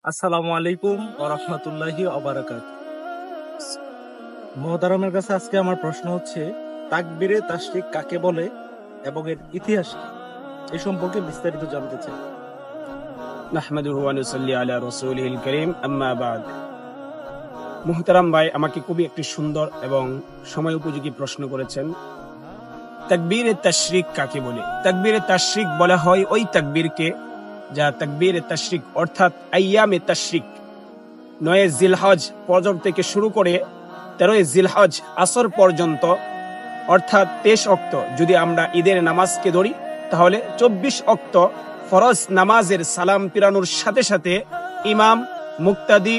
আসসালামু আলাইকুম ওয়া রাহমাতুল্লাহি ওয়া বারাকাতুহু। মহতারামের কাছে আজকে আমার প্রশ্ন হচ্ছে, তাকবীরে তাশরিক কাকে বলে এবং এর ইতিহাস কি? এই সম্পর্কে বিস্তারিত জানতে চাই। নাহমাদুহু ওয়া নুসাল্লি আলা রাসূলিহিল কারীম, আম্মা বা'দ। মুহতারাম ভাই আমাকে খুবই একটি সুন্দর এবং সময় উপযোগী প্রশ্ন করেছেন। তাকবীরে তাশরিক কাকে বলে? তাকবীরে তাশরিক বলা হয় ওই তাকবীরকে যা তাকবীরে তাশরিক অর্থাৎ আইয়ামে তাশরিক, 9 জিলহজ ফজর থেকে শুরু করে 13 জিলহজ আসর পর্যন্ত, অর্থাৎ 23 অক্ত যদি আমরা ঈদের নামাজকে ধরি তাহলে 24 অক্ত ফরজ নামাজের সালাম ফিরানোর সাথে সাথে ইমাম, মুক্তাদি,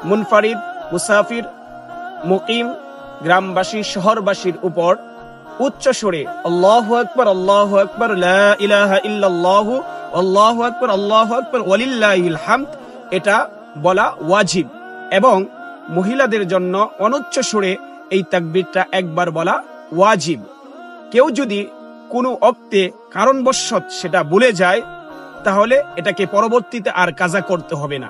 মুনফারিদ, মুসাফির, মুকিম, গ্রামবাসী, শহরবাসীর উপর উচ্চ সুরে আল্লাহু আকবার, আল্লাহু আকবার, লা ইলাহা ইল্লাল্লাহু, আল্লাহু আকবার, আল্লাহু আকবার, ওয়ালিল্লাহিল হামদ, এটা বলা ওয়াজিব। এবং মহিলাদের জন্য অনুচ্চ সুরে এই তাকবীরটা একবার বলা ওয়াজিব। কেউ যদি কোনো অক্তে কারণবশত সেটা ভুলে যায় তাহলে এটাকে পরবর্তীতে আর কাজা করতে হবে না,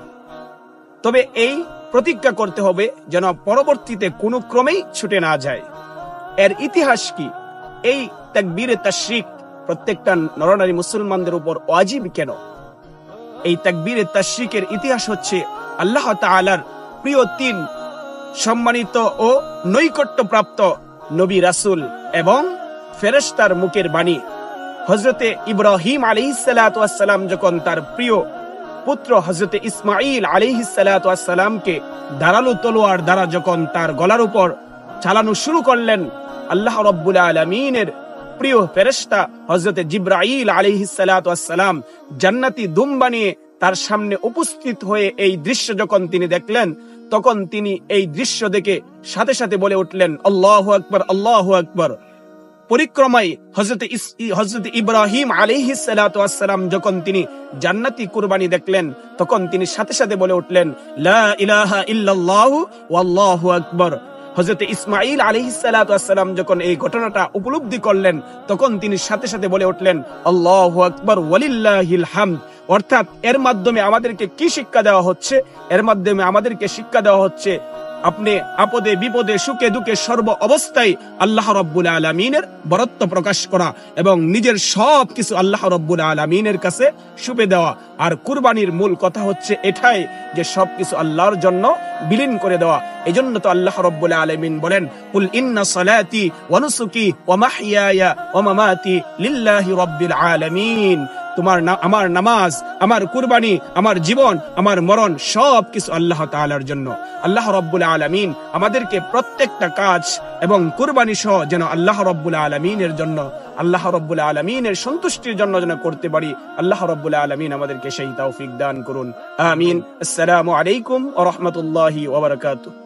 তবে এই প্রতিজ্ঞা করতে হবে যেন পরবর্তীতে কোনো ক্রমেই ছুটে না যায়। এর ইতিহাস কি? এই তাকবীরে তাশরিক প্রত্যেকটা নরনারী মুসলমানদের উপর ওয়াজিব কেন? এই তাকবীরে তাশরিকের ইতিহাস হচ্ছে আল্লাহ তাআলার প্রিয় 3 সম্মানিত ও নৈকট্যপ্রাপ্ত নবী, রাসূল এবং ফেরেশতার মুখের বাণী। হযরতে ইব্রাহিম আলাইহিস সালাতু ওয়াস সালাম যখন তার প্রিয় পুত্র হযরতে ইসমাঈল আলাইহিস সালাতু ওয়াস সালামকে ধারালো তলোয়ার দ্বারা যখন তার গলার উপর চালানো শুরু করলেন, আল্লাহ রাব্বুল আলামিনের প্রিয় ফেরেশতা হযরতে জিবরাইল আলাইহিস সালাতু ওয়াস সালাম জান্নাতি দুম বানিয়ে তার সামনে উপস্থিত হয়ে এই দৃশ্য যখন তিনি দেখলেন, তখন তিনি এই দৃশ্য দেখে সাথে সাথে বলে উঠলেন আল্লাহু আকবার, আল্লাহু আকবার। পরিক্রমায় হযরতে ইব্রাহিম আলাইহিস সালাতু ওয়াস সালাম যখন তিনি জান্নাতি কুরবানি দেখলেন, তখন তিনি সাথে সাথে বলে উঠলেন লা ইলাহা ইল্লাল্লাহু ওয়াল্লাহু আকবার। হযরতে ইসমাঈল আলাইহিস সালাতু ওয়াস সালাম যখন এই ঘটনাটা উপলব্ধি করলেন, তখন তিনি সাথে সাথে বলে উঠলেন আল্লাহু আকবার, ওয়ালিল্লাহিল হামদ। অর্থাৎ এর মাধ্যমে আমাদেরকে কি শিক্ষা দেওয়া হচ্ছে? এর মাধ্যমে আমাদেরকে শিক্ষা দেওয়া হচ্ছে আপনি আপদে বিপদে সুখে দুঃখে সর্ব অবস্থায় আল্লাহ রাব্বুল আলামিনের বরত্ব প্রকাশ করা এবং নিজের সব কিছু আল্লাহ রাব্বুল আলামিনের কাছে সুপে দেওয়া। আর কুরবানির মূল কথা হচ্ছে এটাই যে সবকিছু আল্লাহর জন্য বিলীন করে দেওয়া। এজন্য তো আল্লাহ রাব্বুল আলামিন বলেন কুল ইন্না সালাতি ওয়া নুসুকি ওয়া মাহইয়ায়া ওয়া মামাতি লিল্লাহি রাব্বিল আলামিন। আমার নামাজ, আমার কুরবানি, আমার জীবন, আমার মরণ সব কিছু আল্লাহ তাআলার জন্য। আল্লাহ রাব্বুল আলামিন আমাদেরকে প্রত্যেকটা কাজ এবং কুরবানি সহ যেন আল্লাহ রাব্বুল আলামিনের জন্য, আল্লাহ রাব্বুল আলামিনের সন্তুষ্টির জন্য যেন করতে পারি। আল্লাহ রাব্বুল আলামিন আমাদেরকে সেই তৌফিক দান করুন, আমিন। আসসালামু আলাইকুম ওয়া রাহমাতুল্লাহি ওয়া বারাকাতুহু।